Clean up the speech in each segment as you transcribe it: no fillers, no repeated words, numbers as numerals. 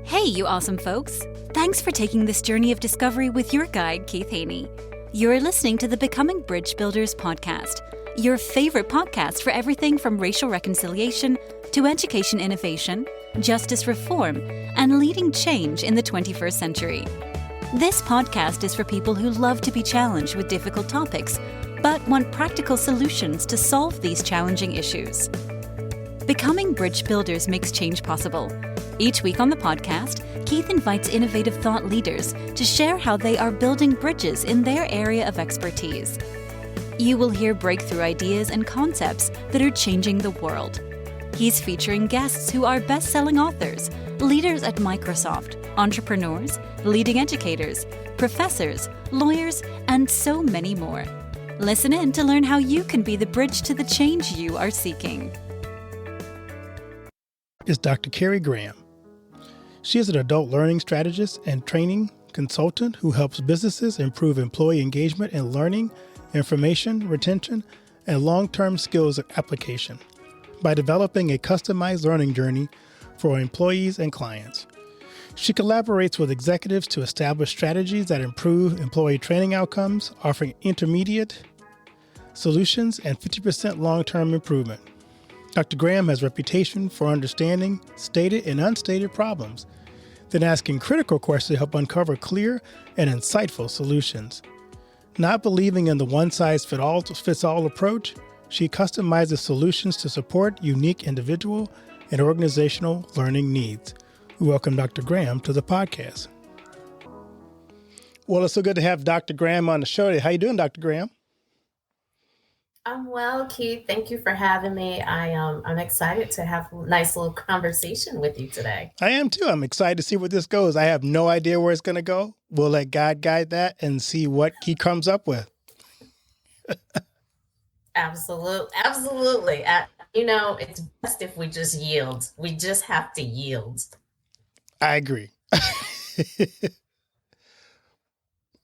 Hey, you awesome folks! Thanks for taking this journey of discovery with your guide, Keith Haney. You're listening to the Becoming Bridge Builders podcast, your favorite podcast for everything from racial reconciliation to education innovation, justice reform, and leading change in the 21st century. This podcast is for people who love to be challenged with difficult topics, but want practical solutions to solve these challenging issues. Becoming Bridge Builders makes change possible. Each week on the podcast, Keith invites innovative thought leaders to share how they are building bridges in their area of expertise. You will hear breakthrough ideas and concepts that are changing the world. He's featuring guests who are best-selling authors, leaders at Microsoft, entrepreneurs, leading educators, professors, lawyers, and so many more. Listen in to learn how you can be the bridge to the change you are seeking. Is Dr. Carrie Graham. She is an adult learning strategist and training consultant who helps businesses improve employee engagement and learning, information retention, and long-term skills application by developing a customized learning journey for employees and clients. She collaborates with executives to establish strategies that improve employee training outcomes, offering intermediate solutions and 50% long-term improvement. Dr. Graham has a reputation for understanding stated and unstated problems, then asking critical questions to help uncover clear and insightful solutions. Not believing in the one-size-fits-all approach, she customizes solutions to support unique individual and organizational learning needs. We welcome Dr. Graham to the podcast. Well, it's so good to have Dr. Graham on the show today. How you doing, Dr. Graham? I'm well, Keith. Thank you for having me. I'm excited to have a nice little conversation with you today. I am too. I'm excited to see where this goes. I have no idea where it's going to go. We'll let God guide that and see what he comes up with. Absolutely. It's best if we just yield. We just have to yield. I agree.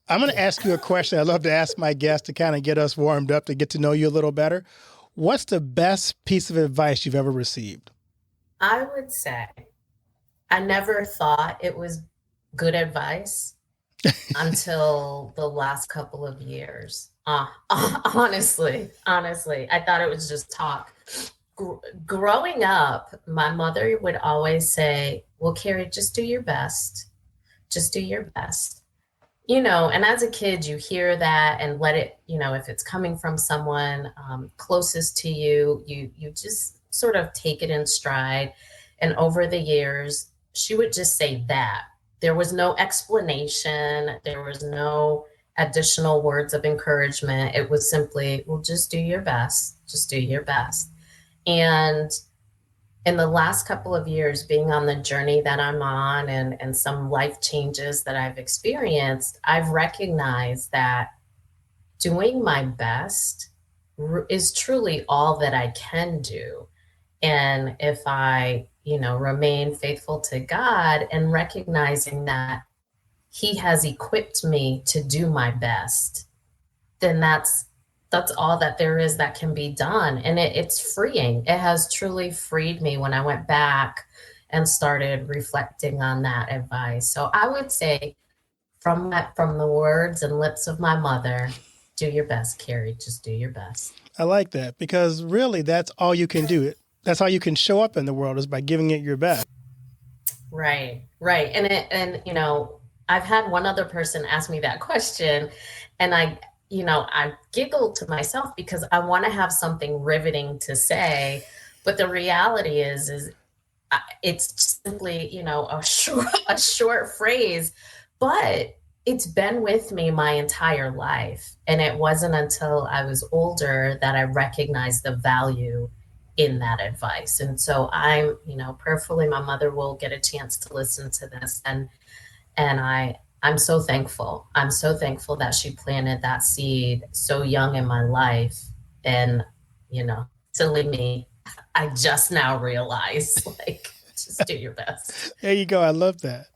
I'm going to ask you a question I love to ask my guests to kind of get us warmed up, to get to know you a little better. What's the best piece of advice you've ever received? I would say I never thought it was good advice until the last couple of years. Honestly, I thought it was just talk. Growing up, my mother would always say, well, Carrie, just do your best. Just do your best. And as a kid, you hear that and let it, if it's coming from someone closest to you, you just sort of take it in stride. And over the years, she would just say that. There was no explanation. There was no additional words of encouragement. It was simply, well, just do your best. Just do your best. And in the last couple of years, being on the journey that I'm on and some life changes that I've experienced, I've recognized that doing my best is truly all that I can do. And if I, remain faithful to God and recognizing that he has equipped me to do my best, then that's all that there is that can be done. And it's freeing. It has truly freed me when I went back and started reflecting on that advice. So I would say from the words and lips of my mother, do your best, Carrie, just do your best. I like that, because really that's all you can do. That's how you can show up in the world, is by giving it your best. Right. And I've had one other person ask me that question, and I giggled to myself because I want to have something riveting to say, but the reality is it's simply, a short phrase, but it's been with me my entire life. And it wasn't until I was older that I recognized the value in that advice. And so I'm, prayerfully, my mother will get a chance to listen to this, and I'm so thankful. I'm so thankful that she planted that seed so young in my life. And, silly me, I just now realize, just do your best. There you go. I love that.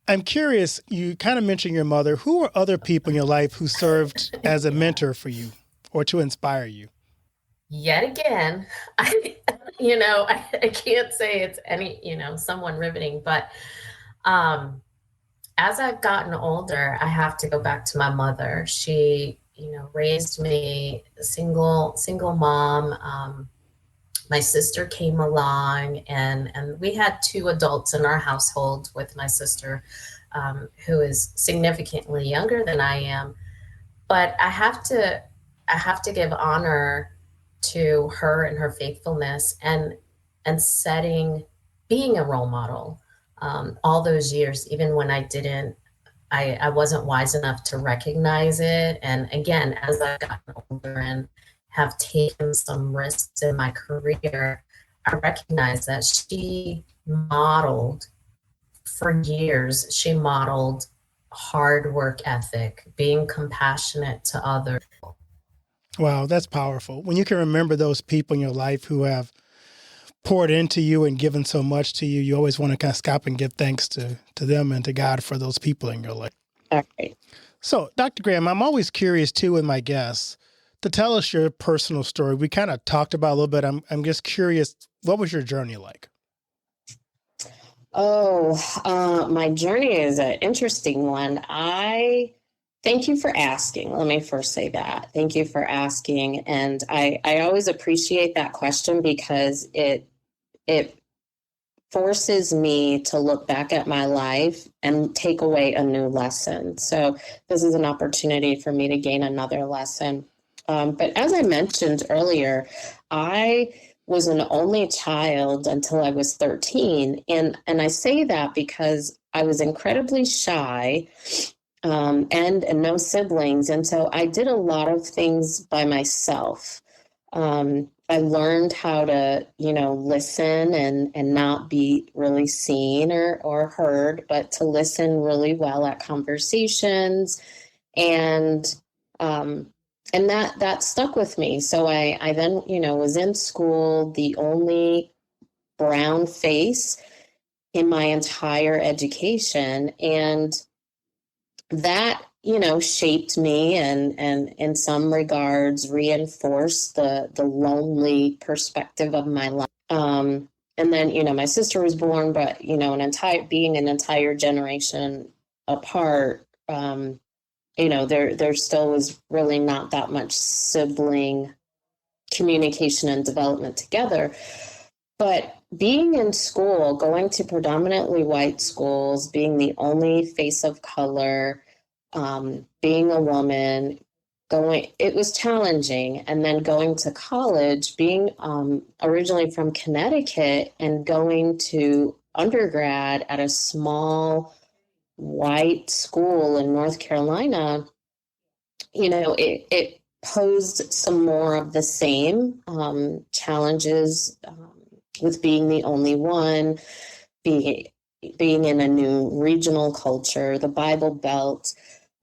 I'm curious, you kind of mentioned your mother. Who are other people in your life who served as a mentor for you or to inspire you? yet again, I can't say it's someone riveting, but um, as I've gotten older, I have to go back to my mother. She, raised me single mom. My sister came along, and we had two adults in our household with my sister, who is significantly younger than I am. But I have to give honor to her and her faithfulness, and being a role model, all those years, even when I wasn't wise enough to recognize it. And again, as I've gotten older and have taken some risks in my career, I recognize that for years, she modeled hard work ethic, being compassionate to others. Wow, that's powerful. When you can remember those people in your life who have poured into you and given so much to you, you always want to kind of stop and give thanks to them and to God for those people in your life. All right. So, Dr. Graham, I'm always curious too with my guests to tell us your personal story. We kind of talked about a little bit. I'm just curious, what was your journey like? My journey is an interesting one. Thank you for asking. Let me first say that. Thank you for asking. And I always appreciate that question because it forces me to look back at my life and take away a new lesson. So this is an opportunity for me to gain another lesson. But as I mentioned earlier, I was an only child until I was 13. And I say that because I was incredibly shy, and no siblings. And so I did a lot of things by myself. I learned how to, listen and not be really seen or heard, but to listen really well at conversations. And that stuck with me. So I then, was in school, the only brown face in my entire education. And that, shaped me and in some regards reinforced the lonely perspective of my life. And then, my sister was born, but, being an entire generation apart, there still was really not that much sibling communication and development together. But being in school, going to predominantly white schools, being the only face of color, being a woman, it was challenging. And then going to college, being originally from Connecticut and going to undergrad at a small white school in North Carolina, it posed some more of the same challenges with being the only one, being in a new regional culture, the Bible Belt.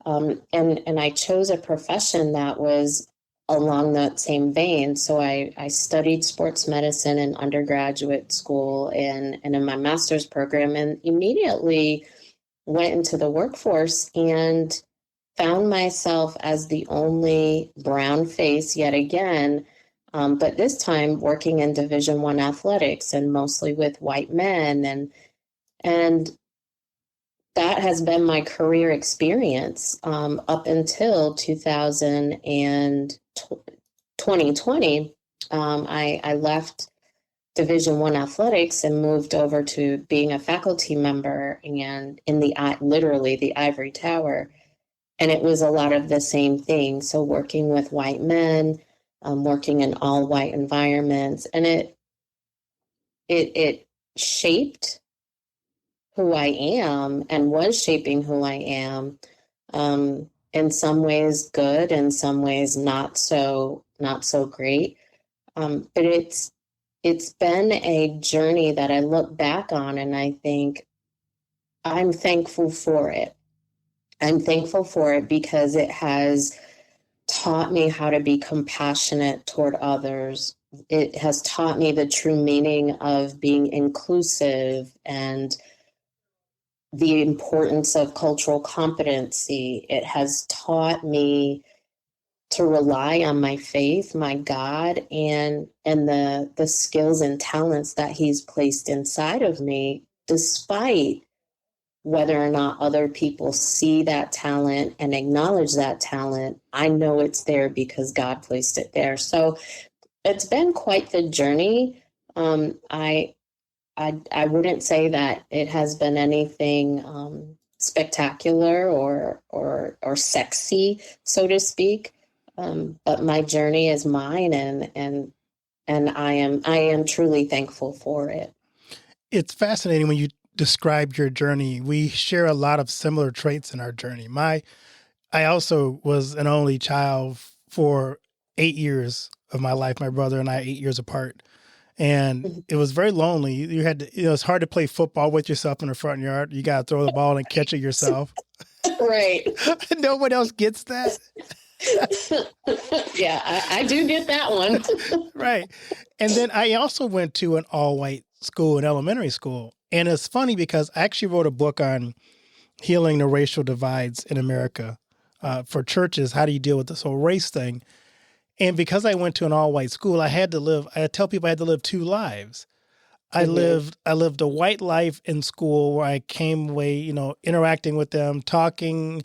And I chose a profession that was along that same vein. So I studied sports medicine in undergraduate school and in my master's program, and immediately went into the workforce and found myself as the only brown face yet again, but this time working in Division I athletics and mostly with white men. And that has been my career experience up until 2020. I left Division I athletics and moved over to being a faculty member and literally the ivory tower. And it was a lot of the same thing. So working with white men, working in all white environments, and it shaped who I am and was shaping who I am. In some ways good, in some ways not so great. But it's been a journey that I look back on and I think I'm thankful for it. I'm thankful for it because it has taught me how to be compassionate toward others. It has taught me the true meaning of being inclusive and the importance of cultural competency. It has taught me to rely on my faith, my God, and the skills and talents that He's placed inside of me, despite whether or not other people see that talent and acknowledge that talent. I know it's there because God placed it there. So it's been quite the journey. I wouldn't say that it has been anything spectacular or sexy, so to speak. But my journey is mine, and I am truly thankful for it. It's fascinating when you describe your journey. We share a lot of similar traits in our journey. I also was an only child for 8 years of my life. My brother and I 8 years apart. And it was very lonely. You had to, it's hard to play football with yourself in the front yard. You got to throw the ball and catch it yourself. Right. No one else gets that. Yeah, I do get that one. Right. And then I also went to an all-white school in elementary school. And it's funny because I actually wrote a book on healing the racial divides in America for churches. How do you deal with this whole race thing? And because I went to an all-white school, I tell people I had to live two lives. I lived a white life in school where I came away, interacting with them, talking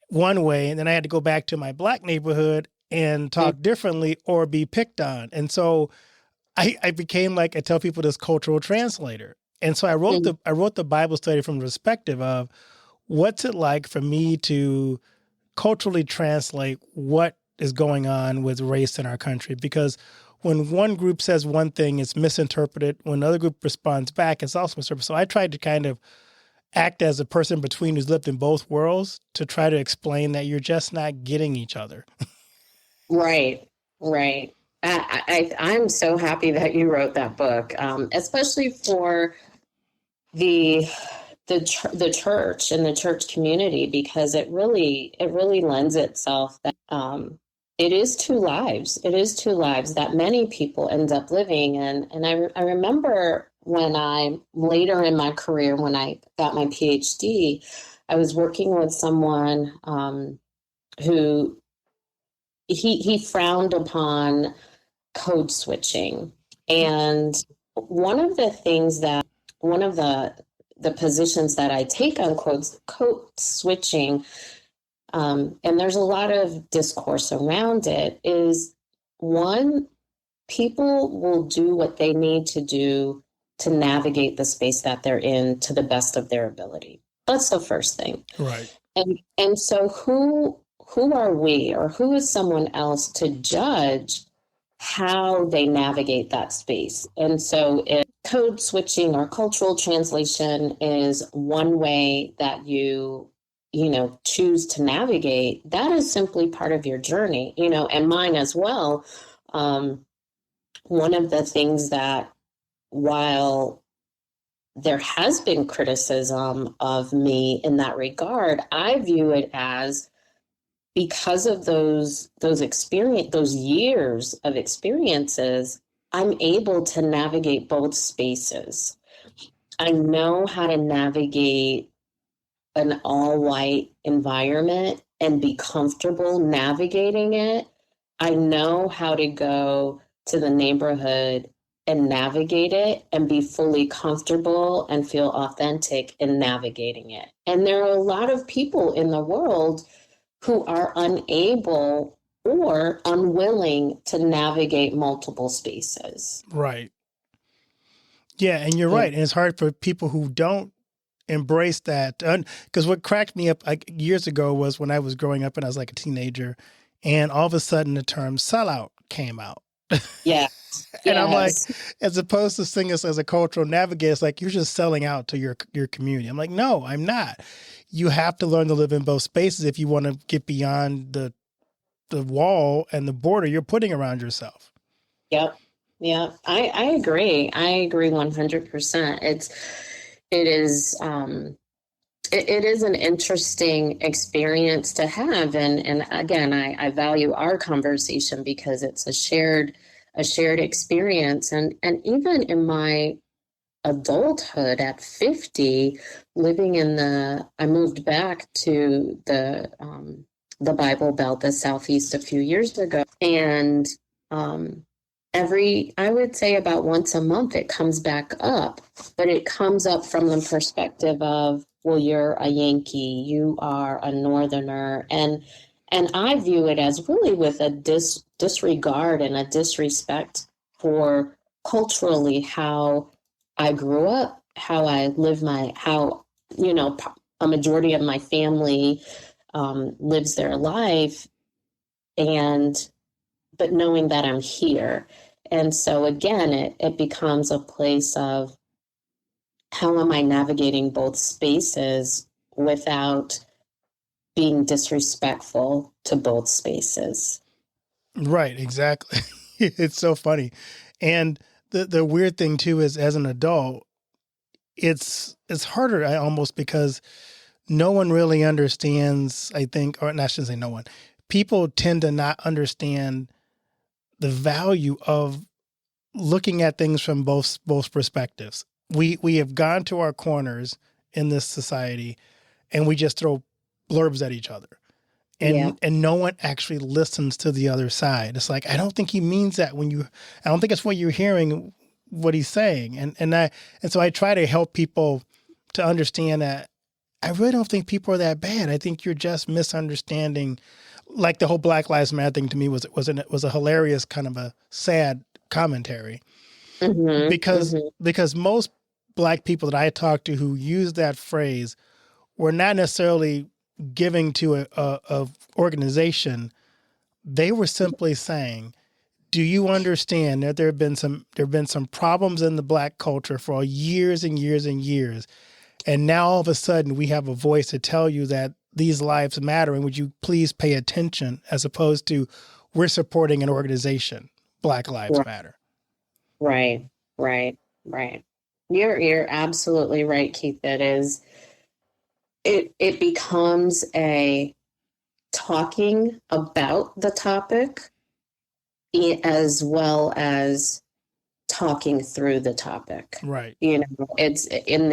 one way, and then I had to go back to my black neighborhood and talk differently or be picked on. And so I became, like I tell people, this cultural translator. And so I wrote the Bible study from the perspective of what's it like for me to culturally translate what is going on with race in our country, because when one group says one thing, it's misinterpreted. When another group responds back, it's also misinterpreted. So I tried to kind of act as a person between who's lived in both worlds to try to explain that you're just not getting each other. Right. I'm so happy that you wrote that book, especially for the church and the church community, because it really lends itself that it is two lives. It is two lives that many people end up living. And I remember when later in my career, when I got my PhD, I was working with someone who he frowned upon code switching. And one of the positions that I take on code switching, and there's a lot of discourse around it, is one, people will do what they need to do to navigate the space that they're in to the best of their ability. That's the first thing. Right. And so who are we, or who is someone else to judge how they navigate that space? And so if code switching or cultural translation is one way that you choose to navigate, that is simply part of your journey, and mine as well. One of the things that, while there has been criticism of me in that regard, I view it as, because of those years of experiences, I'm able to navigate both spaces. I know how to navigate an all-white environment and be comfortable navigating it. I know how to go to the neighborhood and navigate it and be fully comfortable and feel authentic in navigating it. And there are a lot of people in the world who are unable or unwilling to navigate multiple spaces. Right. Yeah, and you're right. And it's hard for people who don't embrace that. Because what cracked me up years ago was when I was growing up and I was like a teenager, and all of a sudden the term sellout came out. Yeah. And I'm like, as opposed to seeing us as a cultural navigator, it's like, you're just selling out to your community. I'm like, no, I'm not. You have to learn to live in both spaces if you want to get beyond the wall and the border you're putting around yourself. Yep. Yeah, I agree. I agree 100%. It is an interesting experience to have. And again, I value our conversation because it's a shared experience. And even in my adulthood at 50, I moved back to the the Bible Belt, the Southeast, a few years ago. And I would say about once a month, it comes back up, but it comes up from the perspective of, well, you're a Yankee, you are a Northerner. And I view it as really with a disregard and a disrespect for culturally how I grew up, how I live how, a majority of my family lives their life, but knowing that I'm here. And so again, it becomes a place of how am I navigating both spaces without being disrespectful to both spaces. Right, exactly. It's so funny. And the weird thing too is, as an adult, it's harder almost because no one really understands, I think, or I shouldn't say no one. People tend to not understand the value of looking at things from both perspectives. We have gone to our corners in this society and we just throw blurbs at each other. And no one actually listens to the other side. It's like, I don't think he means that I don't think it's what you're hearing, what he's saying. And so I try to help people to understand that I really don't think people are that bad. I think you're just misunderstanding. Like the whole Black Lives Matter thing to me was a hilarious kind of a sad commentary, because most Black people that I talked to who used that phrase were not necessarily giving to a organization. They were simply saying, do you understand that there have been some problems in the Black culture for years and years and years, and now all of a sudden we have a voice to tell you that these lives matter, and would you please pay attention, as opposed to we're supporting an organization, Black Lives Matter. Right. You're absolutely right, Keith. It becomes a talking about the topic as well as talking through the topic. Right. It's in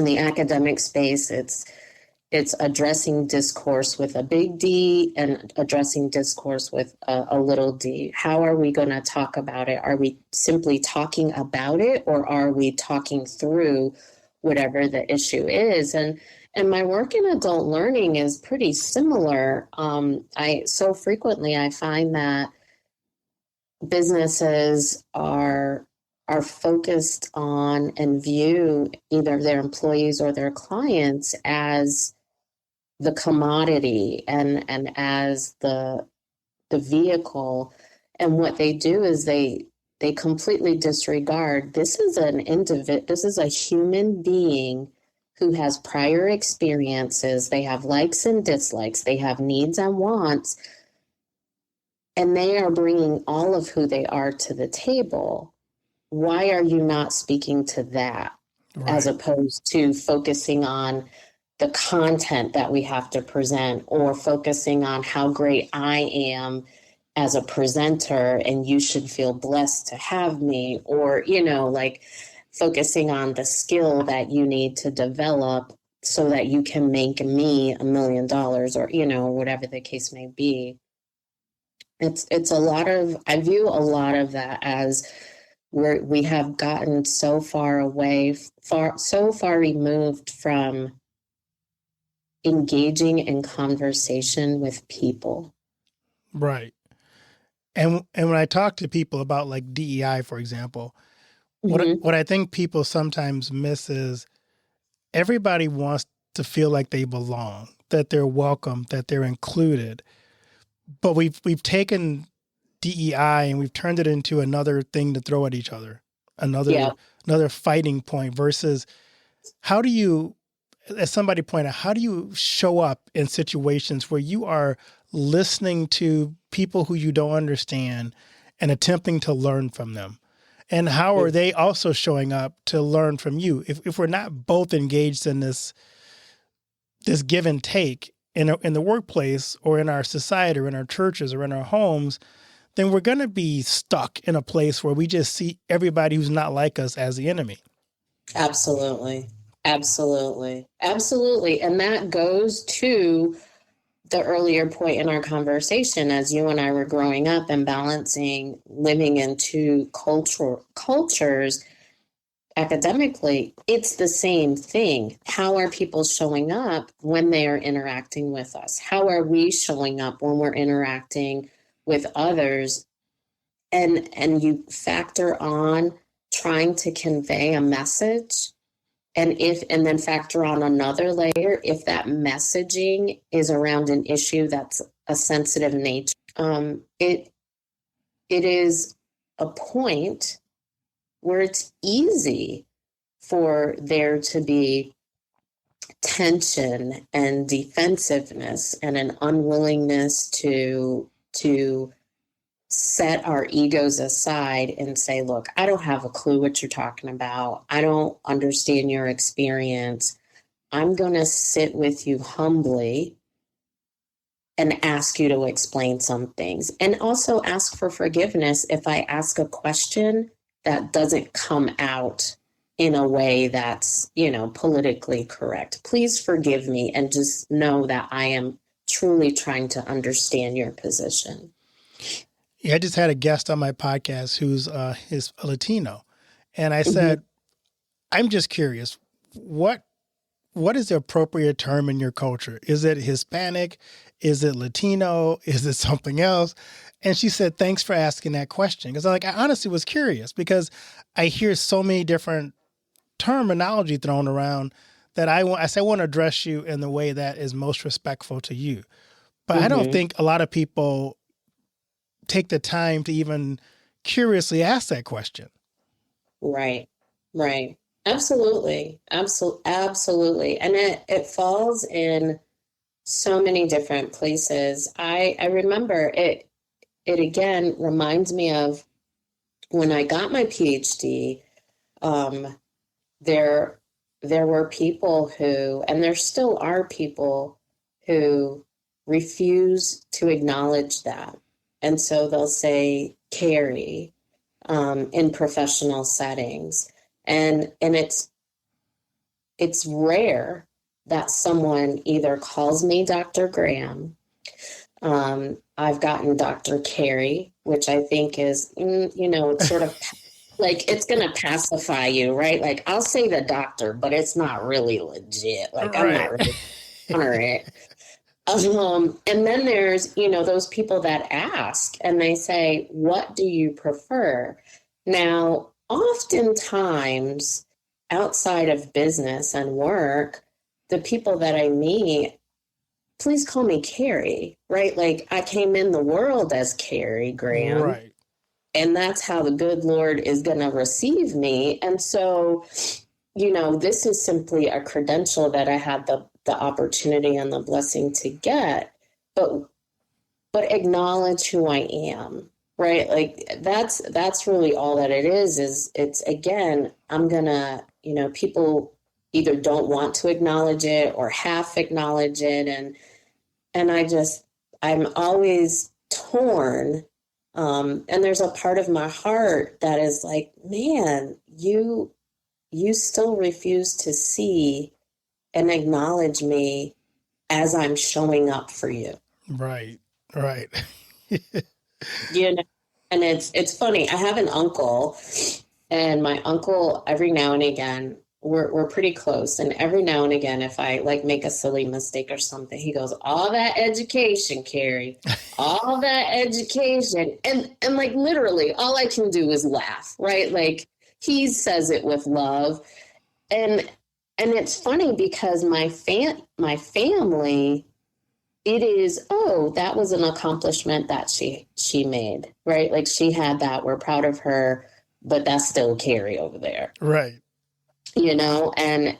the academic space, it's addressing discourse with a big D and addressing discourse with a little d. How are we going to talk about it? Are we simply talking about it, or are we talking through whatever the issue is? And my work in adult learning is pretty similar. So frequently I find that businesses are focused on and view either their employees or their clients as the commodity and as the vehicle. And what they do is they completely disregard, this is a human being who has prior experiences. They have likes and dislikes. They have needs and wants. And they are bringing all of who they are to the table. Why are you not speaking to that, as opposed to focusing on the content that we have to present, or focusing on how great I am as a presenter and you should feel blessed to have me, or, focusing on the skill that you need to develop so that you can make me $1 million, or, whatever the case may be. It's I view a lot of that as we have gotten so far away, so far removed from engaging in conversation with people. Right. And when I talk to people about like DEI, for example, what I think people sometimes miss is everybody wants to feel like they belong, that they're welcome, that they're included. But we've taken DEI and we've turned it into another thing to throw at each other, another fighting point, versus how do you, as somebody pointed out, how do you show up in situations where you are listening to people who you don't understand and attempting to learn from them? And how are they also showing up to learn from you? If we're not both engaged in this give and take in the workplace or in our society or in our churches or in our homes, then we're going to be stuck in a place where we just see everybody who's not like us as the enemy. Absolutely. And that goes to the earlier point in our conversation, as you and I were growing up and balancing living in two cultures academically, it's the same thing. How are people showing up when they are interacting with us? How are we showing up when we're interacting with others? And you factor on trying to convey a message, and then factor on another layer if that messaging is around an issue that's a sensitive nature. It is a point where it's easy for there to be tension and defensiveness and an unwillingness to set our egos aside and say, look, I don't have a clue what you're talking about. I don't understand your experience. I'm going to sit with you humbly and ask you to explain some things, and also ask for forgiveness if I ask a question that doesn't come out in a way that's, politically correct. Please forgive me, and just know that I am truly trying to understand your position. Yeah, I just had a guest on my podcast who's is a Latino, and I said, I'm just curious, what is the appropriate term in your culture? Is it Hispanic? Is it Latino? Is it something else? And she said, thanks for asking that question. Because I honestly was curious, because I hear so many different terminology thrown around that I want to address you in the way that is most respectful to you. But I don't think a lot of people take the time to even curiously ask that question. Right. Absolutely. Absolutely. And it falls in so many different places. I remember it again reminds me of when I got my PhD. There were people who, and there still are people who refuse to acknowledge that. And so they'll say Carrie in professional settings. And it's rare that someone either calls me Dr. Graham. I've gotten Dr. Carrie, which I think is, it's sort of like, it's going to pacify you, right? Like, I'll say the doctor, but it's not really legit. Like, I'm not really honor it. And then there's, those people that ask and they say, what do you prefer? Now, oftentimes outside of business and work, the people that I meet, please call me Carrie, right? Like, I came in the world as Carrie Graham. Right. And that's how the good Lord is going to receive me. And so, this is simply a credential that I had the opportunity and the blessing to get, but acknowledge who I am, right? Like, that's really all that it is it's, again, I'm gonna, people either don't want to acknowledge it or half acknowledge it. And I'm always torn. And there's a part of my heart that is like, man, you still refuse to see and acknowledge me as I'm showing up for you. Right. And it's funny. I have an uncle, and my uncle, every now and again, we're pretty close. And every now and again, if I make a silly mistake or something, he goes, all that education, Carrie, all that education. And literally all I can do is laugh, right? Like, he says it with love. And it's funny because my family, it is, that was an accomplishment that she made, right? Like, she had that. We're proud of her, but that's still Carrie over there. Right. And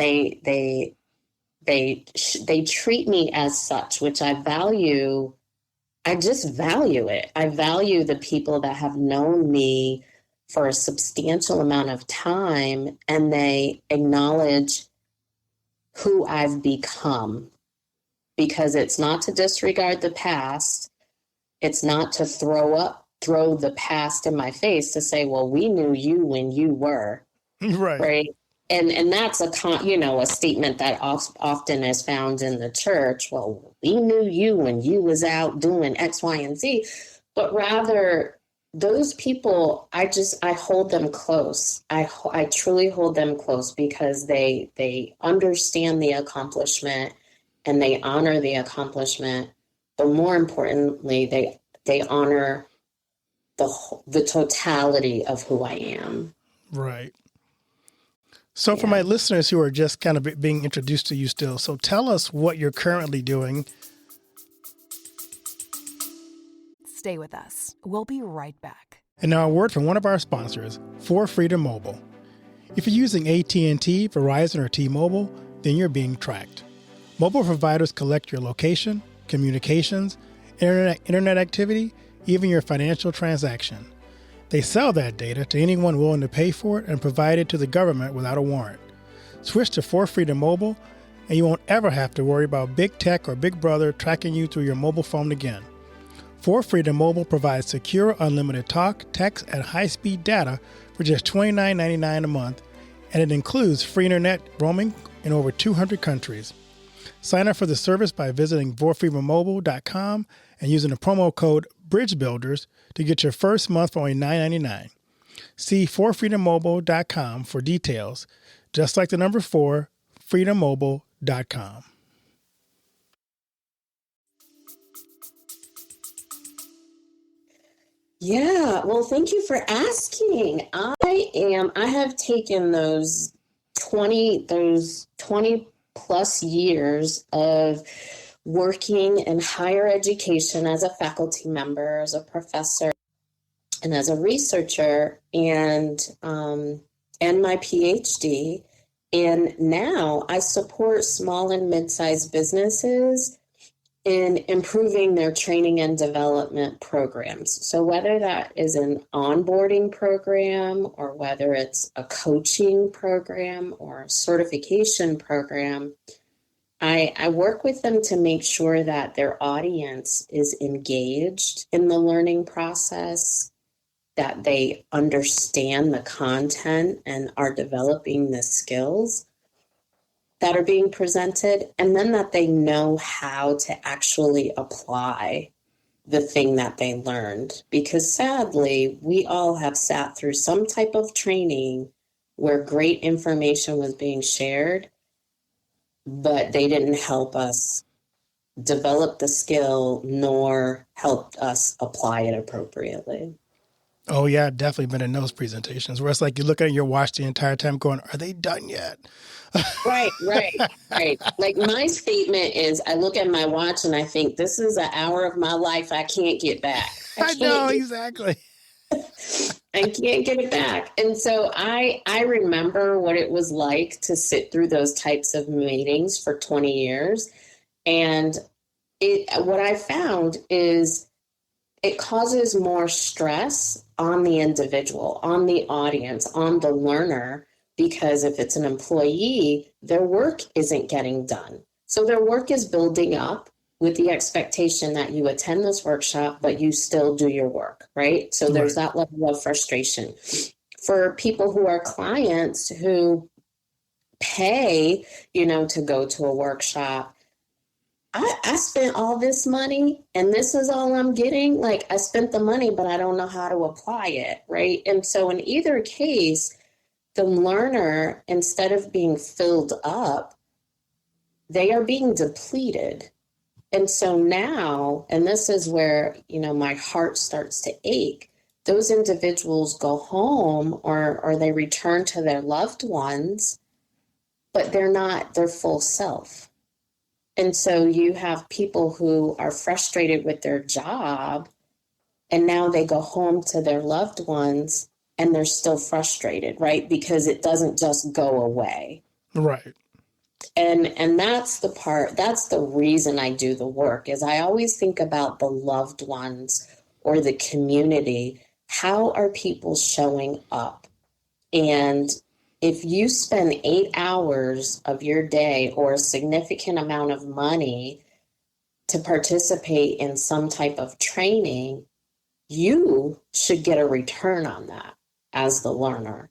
they treat me as such, which I value. I just value it. I value the people that have known me for a substantial amount of time, and they acknowledge who I've become, because it's not to disregard the past. It's not to throw the past in my face to say, well, we knew you when you were. Right. And that's a statement that often is found in the church. Well, we knew you when you was out doing X, Y, and Z, but rather those people, I hold them close. I truly hold them close because they understand the accomplishment and they honor the accomplishment, but more importantly, they honor the totality of who I am. Right. So for my listeners who are just kind of being introduced to you still, so tell us what you're currently doing. Stay with us. We'll be right back. And now a word from one of our sponsors, For Freedom Mobile. If you're using AT&T, Verizon, or T-Mobile, then you're being tracked. Mobile providers collect your location, communications, internet activity, even your financial transaction. They sell that data to anyone willing to pay for it and provide it to the government without a warrant. Switch to For Freedom Mobile, and you won't ever have to worry about Big Tech or Big Brother tracking you through your mobile phone again. For Freedom Mobile provides secure, unlimited talk, text, and high-speed data for just $29.99 a month, and it includes free internet roaming in over 200 countries. Sign up for the service by visiting forfreedommobile.com and using the promo code BridgeBuilders to get your first month for only $9.99. See forfreedommobile.com for details, just like the number 4, freedommobile.com. Yeah, well, thank you for asking. I have taken those 20 plus years of working in higher education as a faculty member, as a professor, and as a researcher, and my PhD. And now I support small and mid-sized businesses in improving their training and development programs. So whether that is an onboarding program or whether it's a coaching program or a certification program, I work with them to make sure that their audience is engaged in the learning process, that they understand the content and are developing the skills that are being presented, and then that they know how to actually apply the thing that they learned. Because sadly, we all have sat through some type of training where great information was being shared, but they didn't help us develop the skill nor helped us apply it appropriately. Oh, yeah, I've definitely been in those presentations where it's like you look at your watch the entire time going, are they done yet? Right. Like my statement is, I look at my watch and I think, this is an hour of my life I can't get back. I know, exactly. I can't get it back. And so I remember what it was like to sit through those types of meetings for 20 years. And what I found is it causes more stress on the individual, on the audience, on the learner, because if it's an employee, their work isn't getting done. So their work is building up with the expectation that you attend this workshop, but you still do your work, right? So there's that level of frustration. For people who are clients who pay, to go to a workshop, I spent all this money and this is all I'm getting. Like, I spent the money, but I don't know how to apply it, right? And so in either case, the learner, instead of being filled up, they are being depleted. And so now, and this is where, my heart starts to ache, those individuals go home or they return to their loved ones, but they're not their full self. And so you have people who are frustrated with their job, and now they go home to their loved ones and they're still frustrated, right? Because it doesn't just go away. Right. And that's the reason I do the work, is I always think about the loved ones or the community. How are people showing up? And if you spend 8 hours of your day or a significant amount of money to participate in some type of training, you should get a return on that as the learner.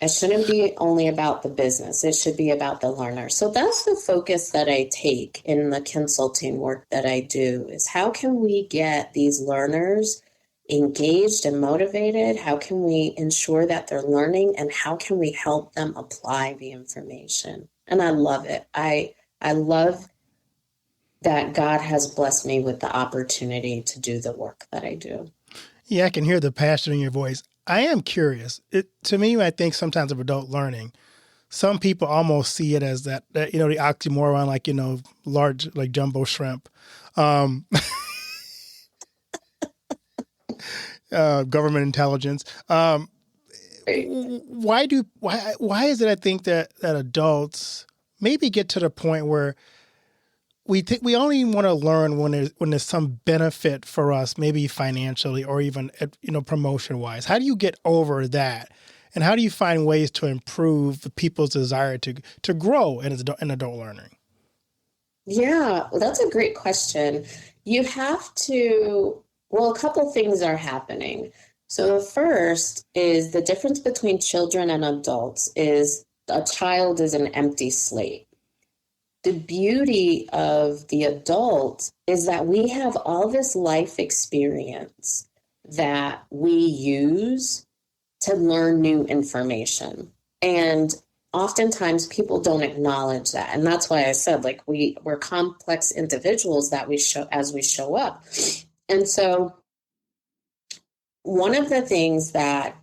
It shouldn't be only about the business. It should be about the learner. So that's the focus that I take in the consulting work that I do, is how can we get these learners engaged and motivated? How can we ensure that they're learning, and how can we help them apply the information? And I love it. I love that God has blessed me with the opportunity to do the work that I do. Yeah, I can hear the passion in your voice. I am curious. To me, I think sometimes of adult learning, some people almost see it as that the oxymoron, like, large, like jumbo shrimp, government intelligence. Why is it I think that adults maybe get to the point where we think we only want to learn when there's some benefit for us, maybe financially or even, promotion wise? How do you get over that? And how do you find ways to improve people's desire to grow in adult learning? Yeah, well, that's a great question. You have to, a couple things are happening. So the first is the difference between children and adults is a child is an empty slate. The beauty of the adult is that we have all this life experience that we use to learn new information. And oftentimes people don't acknowledge that. And that's why I said, like, we're complex individuals that we show as we show up. And so one of the things that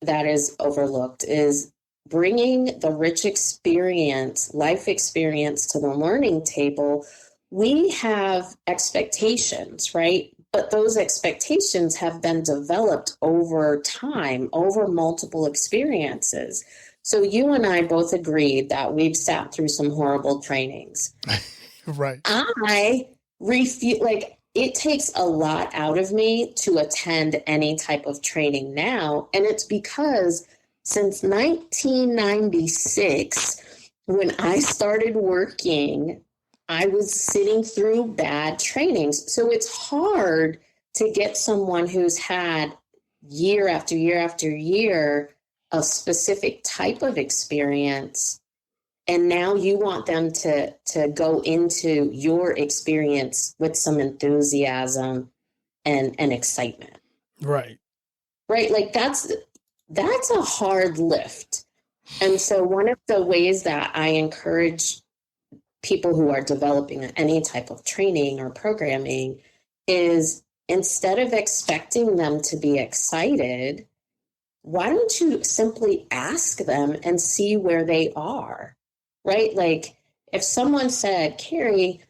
is overlooked is bringing the rich experience, life experience to the learning table. We have expectations, right? But those expectations have been developed over time, over multiple experiences. So you and I both agreed that we've sat through some horrible trainings. Right. I refuse, it takes a lot out of me to attend any type of training now. And it's because since 1996, when I started working, I was sitting through bad trainings. So it's hard to get someone who's had year after year after year a specific type of experience, and now you want them to go into your experience with some enthusiasm and excitement. Right. Right. That's a hard lift. And so one of the ways that I encourage people who are developing any type of training or programming is, instead of expecting them to be excited, why don't you simply ask them and see where they are, right? Like, if someone said, Carrie,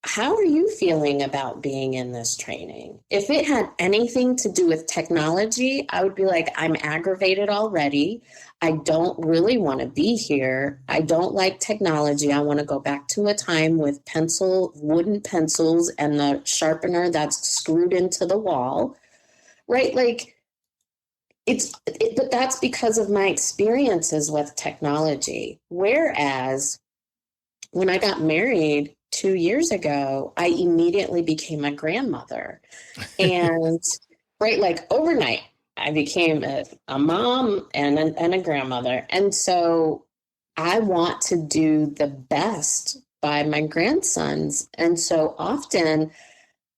how are you feeling about being in this training? If it had anything to do with technology, I would be like, I'm aggravated already. I don't really want to be here. I don't like technology. I want to go back to a time with wooden pencils and the sharpener that's screwed into the wall, right? But that's because of my experiences with technology. Whereas when I got married 2 years ago, I immediately became a grandmother. And overnight, I became a mom and a grandmother. And so I want to do the best by my grandsons. And so often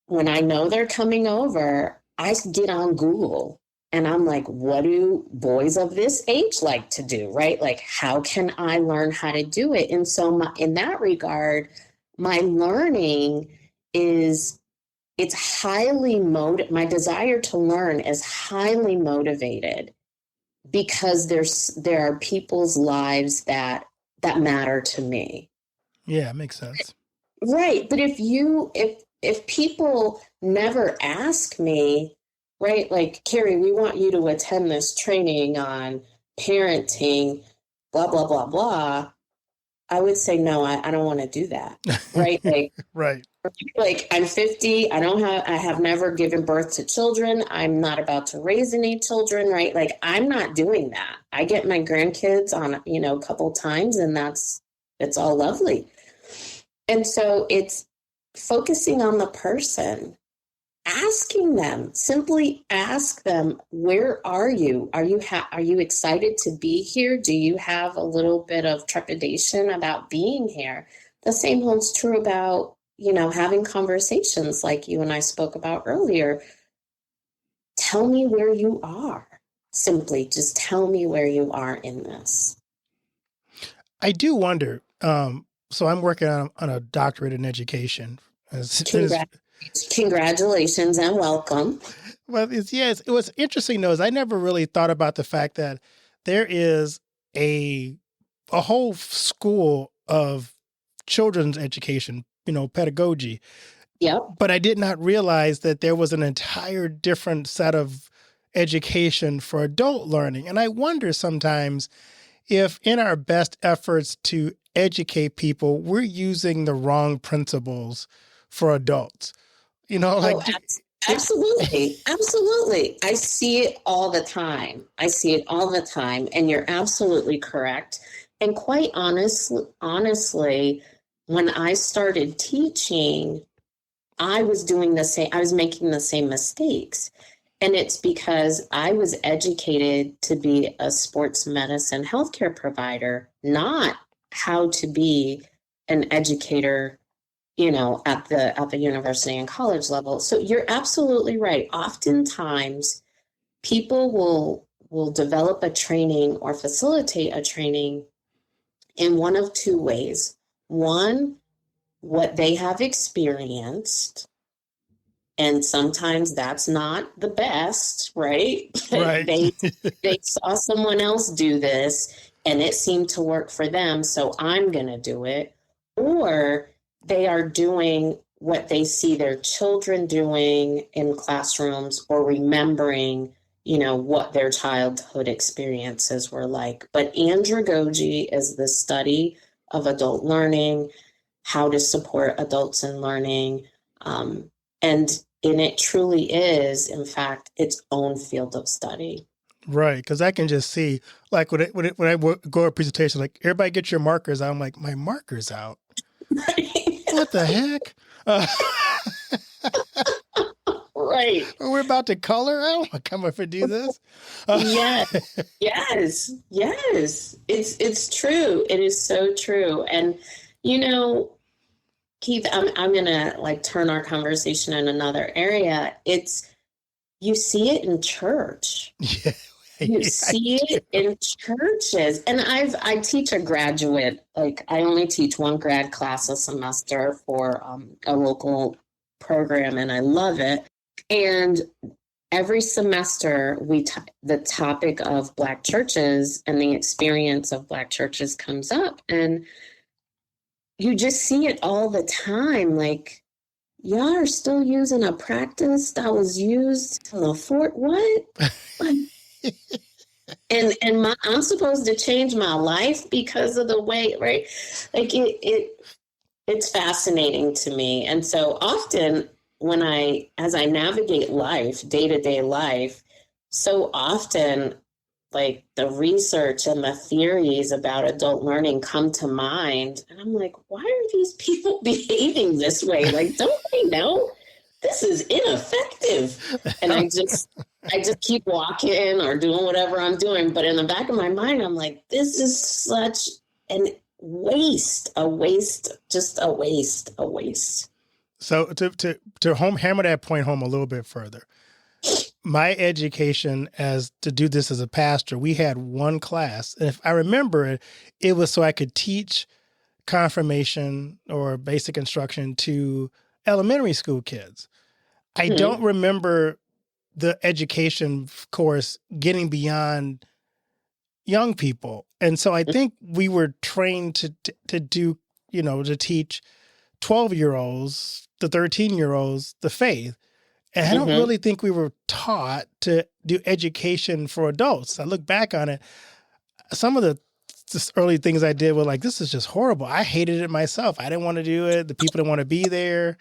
when I know they're coming over, I get on Google and I'm like, what do boys of this age like to do, right? Like, how can I learn how to do it? And so in that regard, my learning is, my desire to learn is highly motivated because there are people's lives that matter to me. Yeah, it makes sense. Right. But if people never ask me, right, like, Carrie, we want you to attend this training on parenting, blah, blah, blah, blah, I would say, no, I don't want to do that. Right. Right. Like, I'm 50. I have never given birth to children. I'm not about to raise any children. Right. Like, I'm not doing that. I get my grandkids on, a couple times, and it's all lovely. And so it's focusing on the person asking them, simply ask them, where are you? Are you excited to be here? Do you have a little bit of trepidation about being here? The same holds true about, having conversations like you and I spoke about earlier. Tell me where you are. Simply just tell me where you are in this. I do wonder. So I'm working on a doctorate in education. Congratulations and welcome. Well, it was interesting though, is I never really thought about the fact that there is a whole school of children's education, pedagogy. Yep. But I did not realize that there was an entire different set of education for adult learning. And I wonder sometimes if in our best efforts to educate people, we're using the wrong principles for adults. Absolutely. Absolutely. I see it all the time. And you're absolutely correct. And quite honestly, when I started teaching, I was doing the same. I was making the same mistakes. And it's because I was educated to be a sports medicine healthcare provider, not how to be an educator, at the university and college level. So you're absolutely right. Oftentimes people will develop a training or facilitate a training in one of two ways. One, what they have experienced. And sometimes that's not the best, right? Right. they saw someone else do this and it seemed to work for them, so I'm going to do it. Or they are doing what they see their children doing in classrooms or remembering, what their childhood experiences were like. But andragogy is the study of adult learning, how to support adults in learning. And it truly is, in fact, its own field of study. Right, because I can just see, like when I go to a presentation, like everybody get your markers out. I'm like, my marker's out. What the heck? Right. We're about to color. I don't want to come up and do this. Yes. It's true. It is so true. And Keith, I'm gonna turn our conversation in another area. You see it in church. Yeah. You see it in churches. And I teach a graduate, I only teach one grad class a semester for a local program, and I love it. And every semester the topic of Black churches and the experience of Black churches comes up, and you just see it all the time. Y'all are still using a practice that was used in the fort. What? and I'm supposed to change my life because of the way, right? It's fascinating to me. And so often as I navigate life, day-to-day life, so often the research and the theories about adult learning come to mind. And I'm like, why are these people behaving this way? Don't they know this is ineffective? And I just keep walking or doing whatever I'm doing. But in the back of my mind, I'm like, this is such a waste. So to hammer that point home a little bit further, my education to do this as a pastor, we had one class. And if I remember it was so I could teach confirmation or basic instruction to elementary school kids. I don't remember the education course getting beyond young people. And so I think we were trained to do, to teach 12-year-olds to 13-year-olds the faith. And I don't really think we were taught to do education for adults. I look back on it. Some of the early things I did were this is just horrible. I hated it myself. I didn't want to do it. The people didn't want to be there.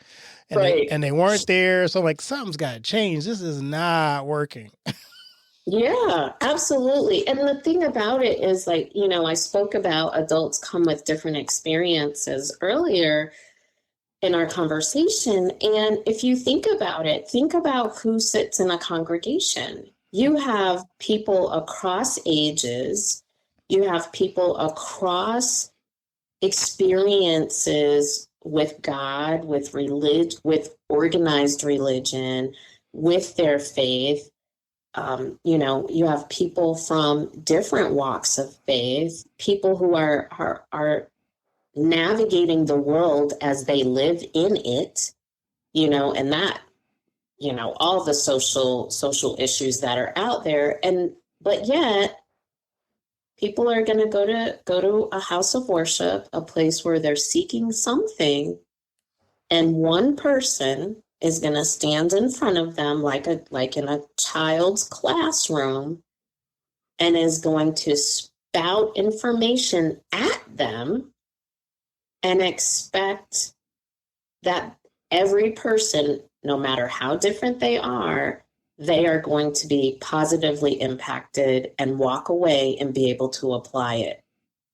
And they weren't there. So something's got to change. This is not working. Yeah, absolutely. And the thing about it is I spoke about adults come with different experiences earlier. in our conversation. And if you think about who sits in a congregation. You have people across ages, you have people across experiences with God, with religion, with organized religion, with their faith. You have people from different walks of faith, people who are navigating the world as they live in it, and that, all the social issues that are out there. But yet people are going to go to a house of worship, a place where they're seeking something, and one person is going to stand in front of them like in a child's classroom and is going to spout information at them and expect that every person, no matter how different they are going to be positively impacted and walk away and be able to apply it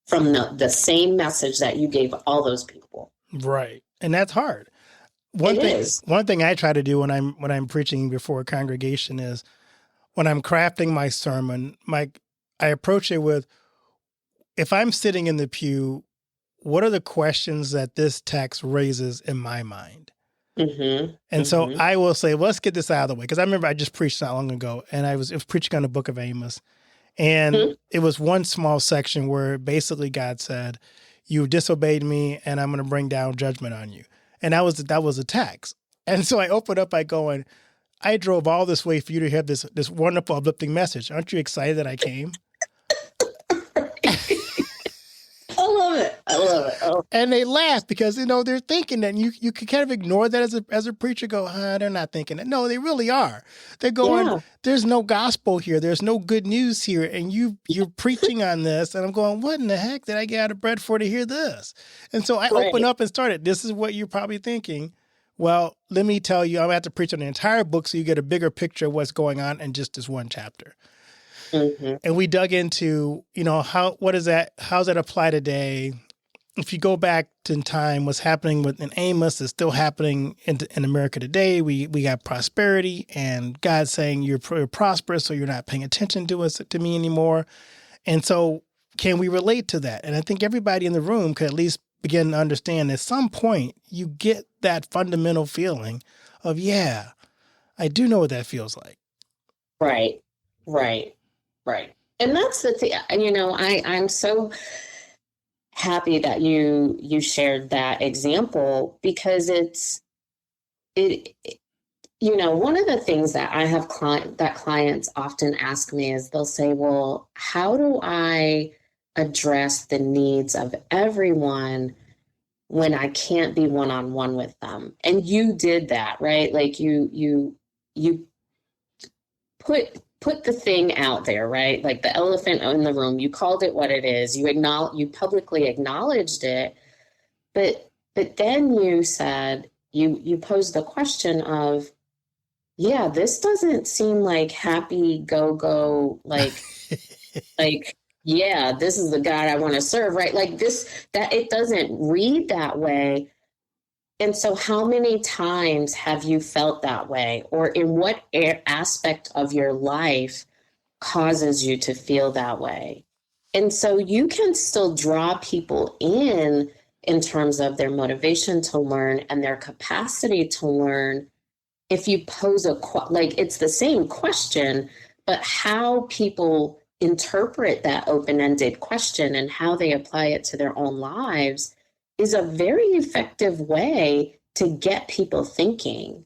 from the same message that you gave all those people. Right. And that's hard. One thing I try to do when I'm preaching before a congregation is when I'm crafting my sermon, I approach it with, if I'm sitting in the pew, what are the questions that this text raises in my mind? Mm-hmm. And so I will say, well, let's get this out of the way. Because I remember I just preached not long ago, and I was preaching on the book of Amos. And it was one small section where basically God said, you disobeyed me, and I'm going to bring down judgment on you. And that was a text. And so I opened up by going, I drove all this way for you to have this wonderful uplifting message. Aren't you excited that I came? I love it. Oh. And they laugh because, they're thinking that you can kind of ignore that as a preacher, go, they're not thinking that. No, they really are. They're going, There's no gospel here. There's no good news here. And you're preaching on this. And I'm going, what in the heck did I get out of bread for to hear this? And so I opened up and started, this is what you're probably thinking. Well, let me tell you, I'm going to have to preach on the entire book so you get a bigger picture of what's going on in just this one chapter. Mm-hmm. And we dug into, how's that apply today? If you go back in time, what's happening in Amos is still happening in America today. We got prosperity, and God's saying you're prosperous, so you're not paying attention to me anymore. And so can we relate to that? And I think everybody in the room could at least begin to understand at some point you get that fundamental feeling of, yeah, I do know what that feels like. Right. And that's the thing, I'm so happy that you shared that example, because one of the things that I have clients often ask me is they'll say, well, how do I address the needs of everyone when I can't be one-on-one with them? And you did that, right? Like you put the thing out there, right? Like the elephant in the room. You called it what it is. You publicly acknowledged it, but then you said you posed the question of, yeah, this doesn't seem like happy go like yeah, this is the God I want to serve, right? Like that it doesn't read that way. And so how many times have you felt that way? Or in what aspect of your life causes you to feel that way? And so you can still draw people in terms of their motivation to learn and their capacity to learn. If you pose it's the same question, but how people interpret that open-ended question and how they apply it to their own lives is a very effective way to get people thinking.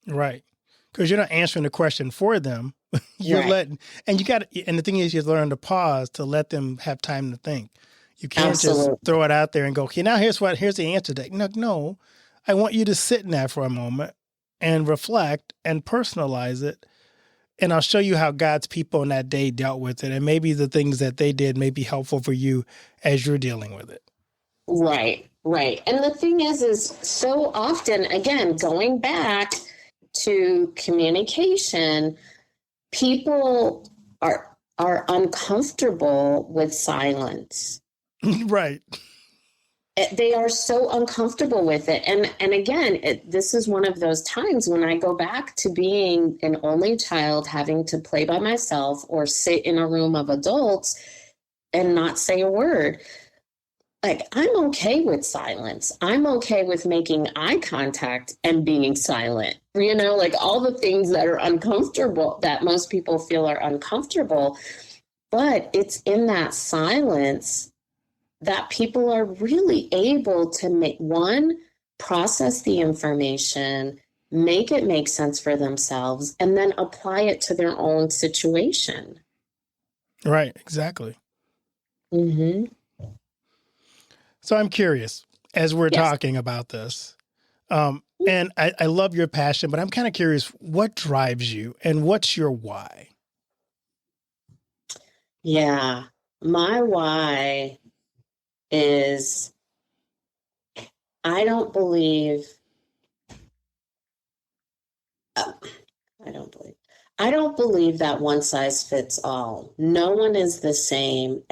Right. Because you're not answering the question for them. You're letting, and the thing is, you learn to pause to let them have time to think. You can't just throw it out there and go, okay, now here's the answer to that. No, I want you to sit in that for a moment and reflect and personalize it. And I'll show you how God's people in that day dealt with it. And maybe the things that they did may be helpful for you as you're dealing with it. Right. And the thing is so often, again, going back to communication, people are uncomfortable with silence. Right. They are so uncomfortable with it. And again, this is one of those times when I go back to being an only child, having to play by myself or sit in a room of adults and not say a word. Like, I'm okay with silence. I'm okay with making eye contact and being silent. Like all the things that are uncomfortable, that most people feel are uncomfortable. But it's in that silence that people are really able to process the information, make it make sense for themselves, and then apply it to their own situation. Right, exactly. Mm-hmm. So I'm curious, as we're Yes. talking about this, and I love your passion, but I'm kind of curious, what drives you and what's your why? Yeah, my why is I don't believe I don't believe that one size fits all. No one is the same,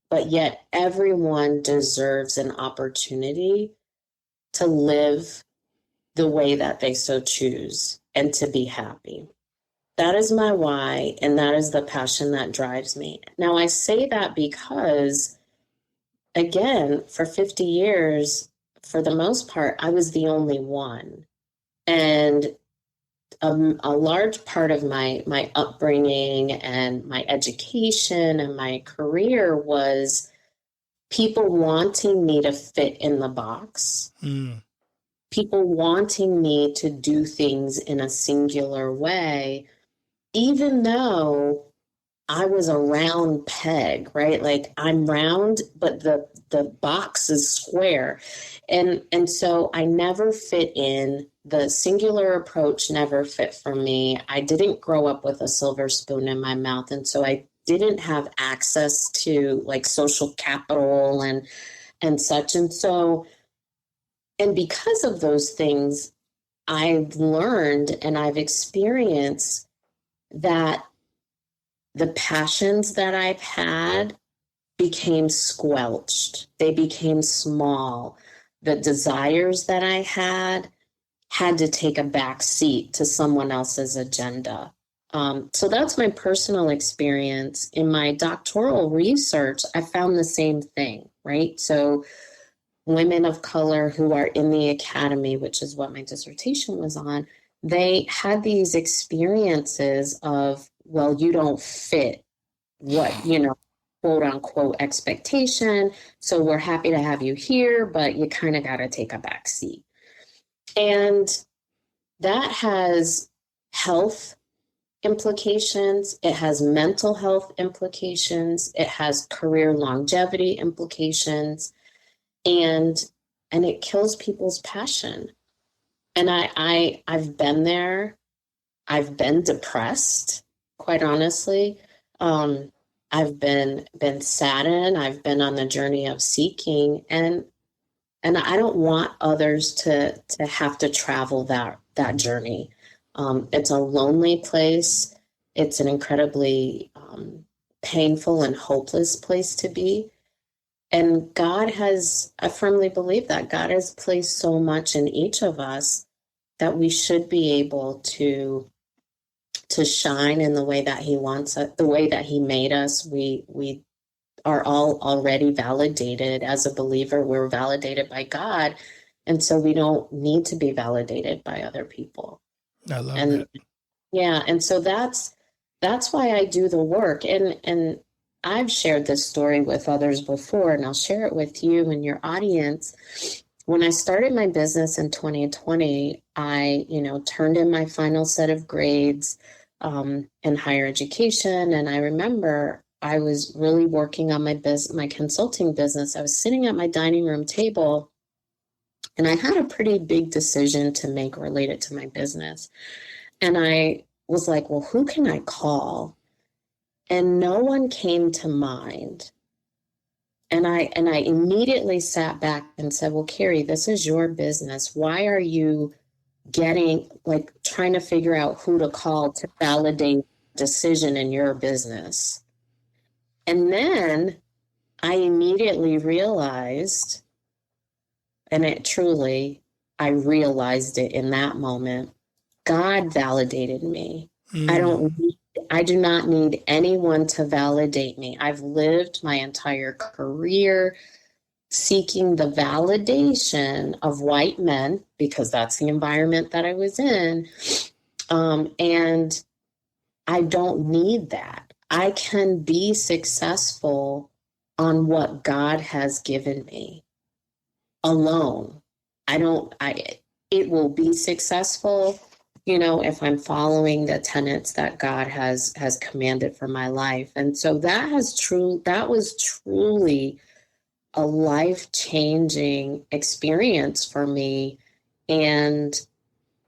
but yet everyone deserves an opportunity to live the way that they so choose and to be happy. That is my why, and that is the passion that drives me. Now, I say that because, again, for 50 years, for the most part, I was the only one. And a large part of my upbringing and my education and my career was people wanting me to fit in the box, people wanting me to do things in a singular way, even though I was a round peg, right? Like, I'm round, but the box is square. And so I never fit in. The singular approach never fit for me. I didn't grow up with a silver spoon in my mouth. And so I didn't have access to like social capital and such. And because of those things, I've learned and I've experienced that the passions that I've had became squelched. They became small. The desires that I had to take a back seat to someone else's agenda. So that's my personal experience. In my doctoral research, I found the same thing, right? So women of color who are in the academy, which is what my dissertation was on, they had these experiences of, well, you don't fit what, quote unquote expectation. So we're happy to have you here, but you kind of got to take a back seat. And that has health implications. It has mental health implications. It has career longevity implications. And it kills people's passion. And I've been there. I've been depressed, quite honestly. I've been saddened. I've been on the journey of seeking, and I don't want others to have to travel that journey. It's a lonely place. It's an incredibly painful and hopeless place to be. And I firmly believe that God has placed so much in each of us that we should be able to shine in the way that He wants us, the way that He made us. We are all already validated as a believer. We're validated by God. And so we don't need to be validated by other people. I love that. Yeah. And so that's why I do the work. And I've shared this story with others before, and I'll share it with you and your audience. When I started my business in 2020, I, turned in my final set of grades in higher education. And I remember I was really working on my consulting business. I was sitting at my dining room table, and I had a pretty big decision to make related to my business. And I was like, well, who can I call? And no one came to mind. And I immediately sat back and said, well, Carrie, this is your business. Why are you trying to figure out who to call to validate decision in your business? And then I immediately realized and it truly, I realized it in that moment. God validated me. I do not need anyone to validate me. I've lived my entire career seeking the validation of white men because that's the environment that I was in. And I don't need that. I can be successful on what God has given me alone. It will be successful, if I'm following the tenets that God has commanded for my life. And so that was truly a life-changing experience for me, and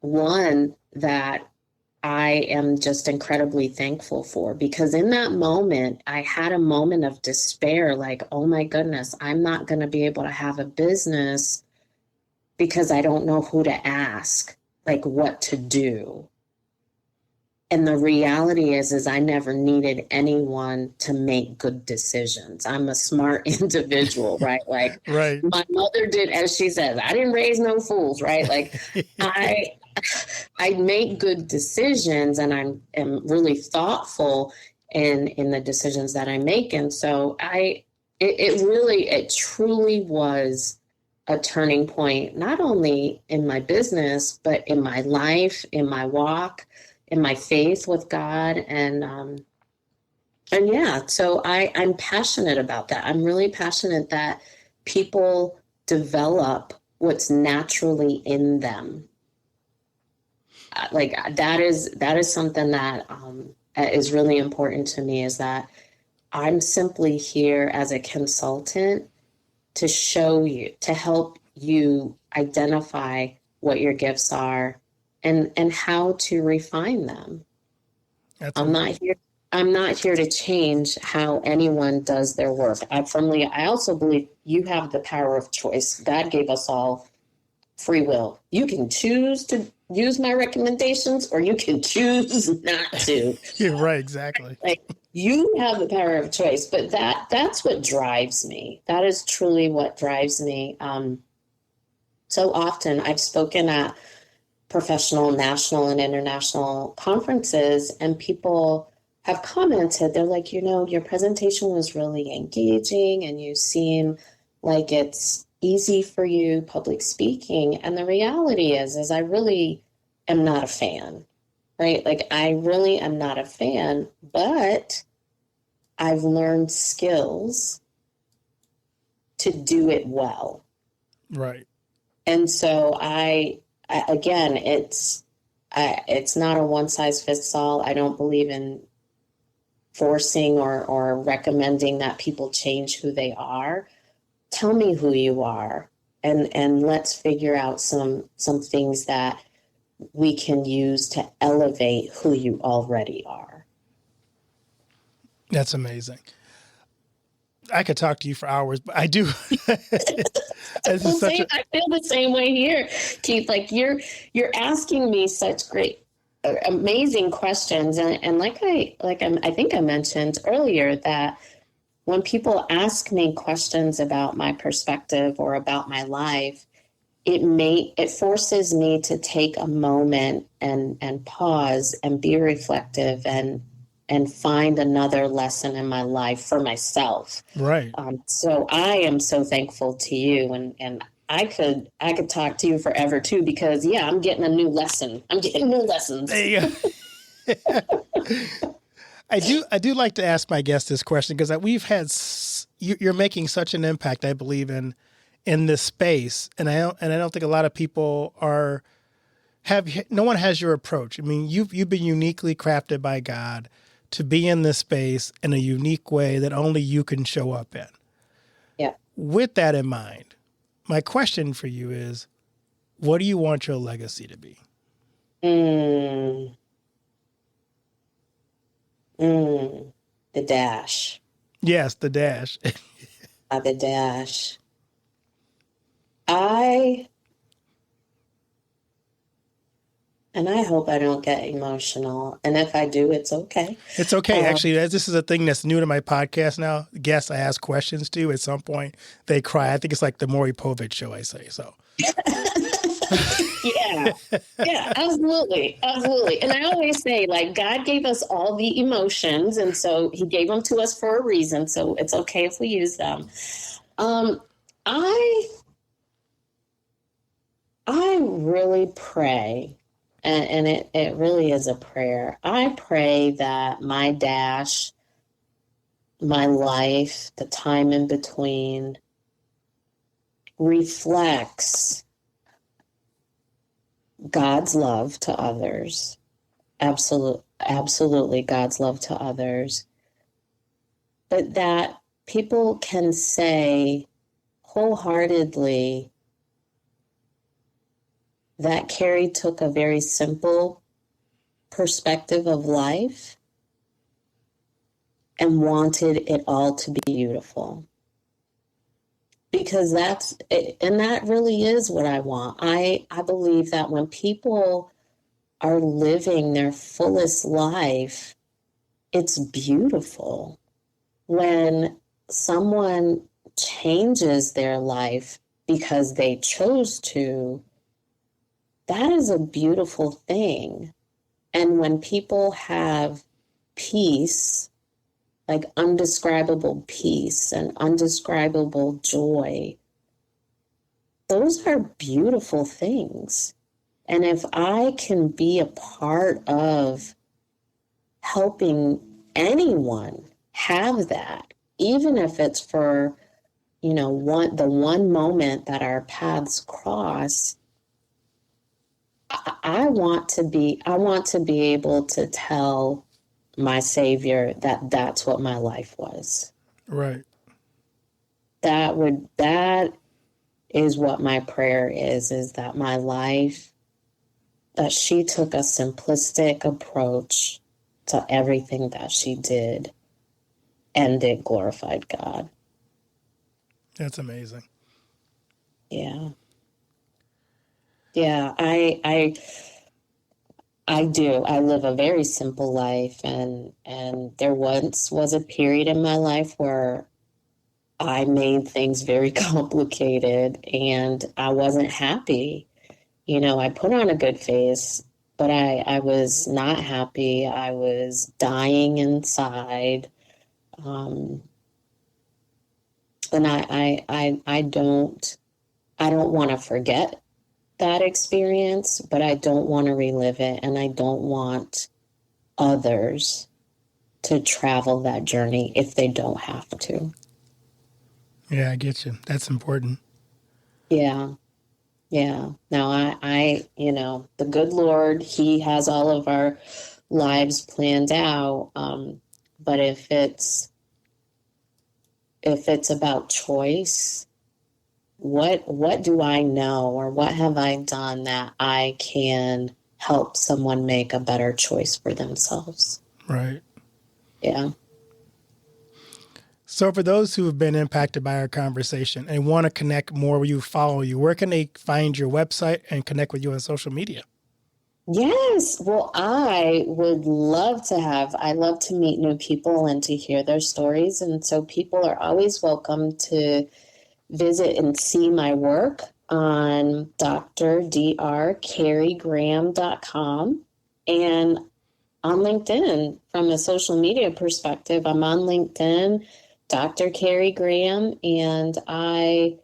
one that I am just incredibly thankful for, because in that moment, I had a moment of despair, like, oh my goodness, I'm not going to be able to have a business because I don't know who to ask, like what to do. And the reality is I never needed anyone to make good decisions. I'm a smart individual, right? Like Right. my mother did, as she says, I didn't raise no fools, right? Like I make good decisions, and I am really thoughtful in the decisions that I make. And so it truly was a turning point, not only in my business, but in my life, in my walk, in my faith with God. And yeah, so I'm passionate about that. I'm really passionate that people develop what's naturally in them. Like that is something that is really important to me, is that I'm simply here as a consultant to show you, to help you identify what your gifts are and how to refine them. I'm not here to change how anyone does their work. I also believe you have the power of choice. God gave us all free will. You can choose to use my recommendations, or you can choose not to. You're right, exactly. Like, you have the power of choice, but that's what drives me. That is truly what drives me. So often I've spoken at professional, national, and international conferences, and people have commented, they're like, your presentation was really engaging, and you seem like it's easy for you, public speaking. And the reality is I really am not a fan, right? Like, I really am not a fan, but I've learned skills to do it well. Right. And so again, it's not a one size fits all. I don't believe in forcing or recommending that people change who they are. Tell me who you are, and let's figure out some things that we can use to elevate who you already are. That's amazing. I could talk to you for hours, but I do. I feel the same way here, Keith. Like you're asking me such great, amazing questions, and I think I mentioned earlier that when people ask me questions about my perspective or about my life, it forces me to take a moment and pause and be reflective and find another lesson in my life for myself. Right. So I am so thankful to you, and I could talk to you forever too, because I'm getting a new lesson. I'm getting new lessons. There you go. I do like to ask my guests this question, because we've had you're making such an impact, I believe, in this space, and I don't think a lot of people no one has your approach. I mean, you've been uniquely crafted by God to be in this space in a unique way that only you can show up in. Yeah. With that in mind, my question for you is, what do you want your legacy to be? The dash. Yes, the dash. The dash. I And I hope I don't get emotional. And if I do, it's okay. It's okay. Actually, this is a thing that's new to my podcast now. Guests I ask questions to, at some point, they cry. I think it's like the Maury Povich show, I say. So, yeah, absolutely. Absolutely. And I always say, like, God gave us all the emotions. And so he gave them to us for a reason. So it's okay if we use them. I really pray, and it really is a prayer. I pray that my dash, my life, the time in between reflects God's love to others. Absolutely God's love to others. But that people can say wholeheartedly that Carrie took a very simple perspective of life and wanted it all to be beautiful. Because that's it, and that really is what I want. I believe that when people are living their fullest life, it's beautiful. When someone changes their life because they chose to, that is a beautiful thing. And when people have peace, like undescribable peace and undescribable joy, those are beautiful things. And if I can be a part of helping anyone have that, even if it's for, the one moment that our paths cross, I want to be able to tell my Savior that that's what my life was. right. That is what my prayer is that my life, that she took a simplistic approach to everything that she did, and it glorified God. That's amazing. Yeah. Yeah, I do. I live a very simple life, and there once was a period in my life where I made things very complicated and I wasn't happy. I put on a good face, but I was not happy. I was dying inside. And I don't want to forget that experience, but I don't want to relive it, and I don't want others to travel that journey if they don't have to. Yeah, I get you. That's important. Yeah. Now I the good Lord, he has all of our lives planned out. But if it's about choice, what do I know, or what have I done that I can help someone make a better choice for themselves? Right. Yeah. So for those who have been impacted by our conversation and want to connect more with you, follow you, where can they find your website and connect with you on social media? Yes. Well, I love to meet new people and to hear their stories. And so people are always welcome to visit and see my work on drdcarriegraham.com, and on LinkedIn. From a social media perspective, I'm on LinkedIn, Dr. Carrie Graham, and I'm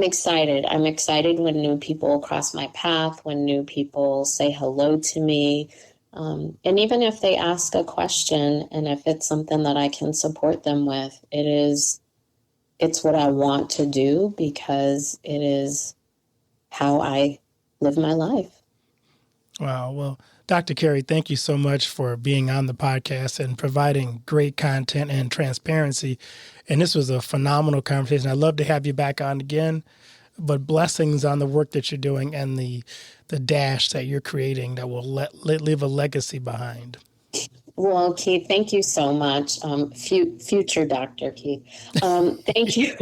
excited. I'm excited when new people cross my path, when new people say hello to me. And even if they ask a question, and if it's something that I can support them with, it's what I want to do, because it is how I live my life. Wow. Well, Dr. Carrie, thank you so much for being on the podcast and providing great content and transparency. And this was a phenomenal conversation. I'd love to have you back on again, but blessings on the work that you're doing and the dash that you're creating that will leave a legacy behind. Well, Keith, thank you so much. Future Dr. Keith. Thank you.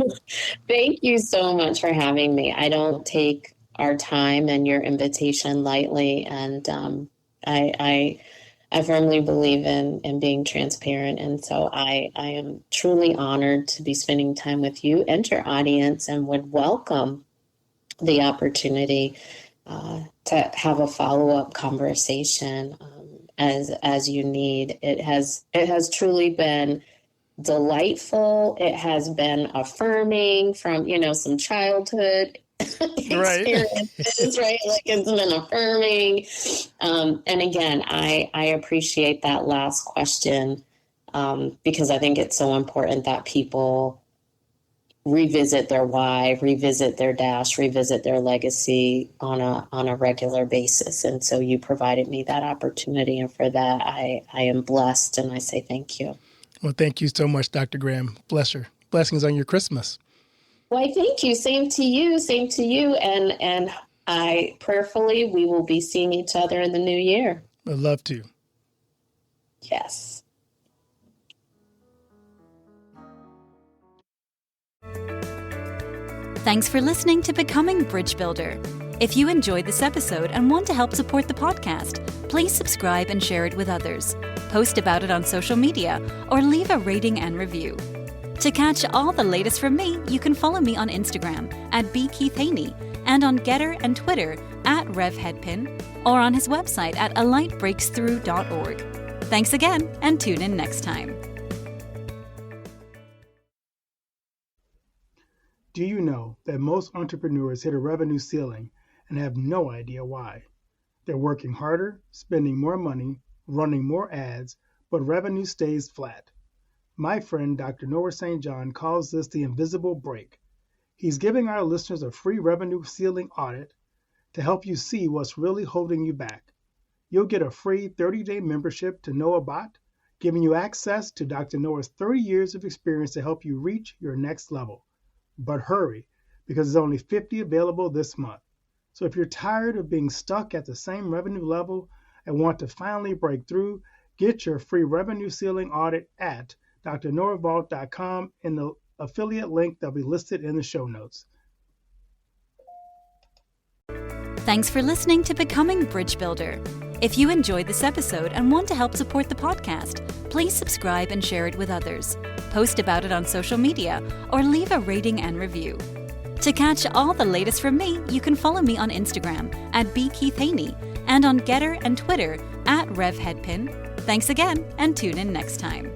Thank you so much for having me. I don't take our time and your invitation lightly. And I firmly believe in being transparent. And so I am truly honored to be spending time with you and your audience, and would welcome the opportunity to have a follow-up conversation as you need. It has truly been delightful. It has been affirming from, some childhood experiences, right? Like, it's been affirming. And again, I appreciate that last question, because I think it's so important that people revisit their why, revisit their dash, revisit their legacy on a regular basis. And so you provided me that opportunity. And for that, I am blessed, and I say thank you. Well, thank you so much, Dr. Graham. Blessings on your Christmas. Why, thank you. Same to you. Same to you. And I prayerfully, we will be seeing each other in the new year. I'd love to. Yes. Thanks for listening to Becoming Bridge Builder. If you enjoyed this episode and want to help support the podcast, please subscribe and share it with others. Post about it on social media or leave a rating and review. To catch all the latest from me, you can follow me on Instagram at @bkeithhaney and on Getter and Twitter @RevHeadpin, or on his website at alightbreaksthrough.org. Thanks again, and tune in next time. Do you know that most entrepreneurs hit a revenue ceiling and have no idea why? They're working harder, spending more money, running more ads, but revenue stays flat. My friend Dr. Noah St. John calls this the invisible break. He's giving our listeners a free revenue ceiling audit to help you see what's really holding you back. You'll get a free 30-day membership to NoahBot, giving you access to Dr. Noah's 30 years of experience to help you reach your next level. But hurry, because there's only 50 available this month. So if you're tired of being stuck at the same revenue level and want to finally break through, get your free revenue ceiling audit at drnoahvault.com in the affiliate link that'll be listed in the show notes. Thanks for listening to Becoming Bridge Builder. If you enjoyed this episode and want to help support the podcast, please subscribe and share it with others. Post about it on social media or leave a rating and review. To catch all the latest from me, you can follow me on Instagram at @bkeithhaney and on Getter and Twitter @RevHeadpin. Thanks again, and tune in next time.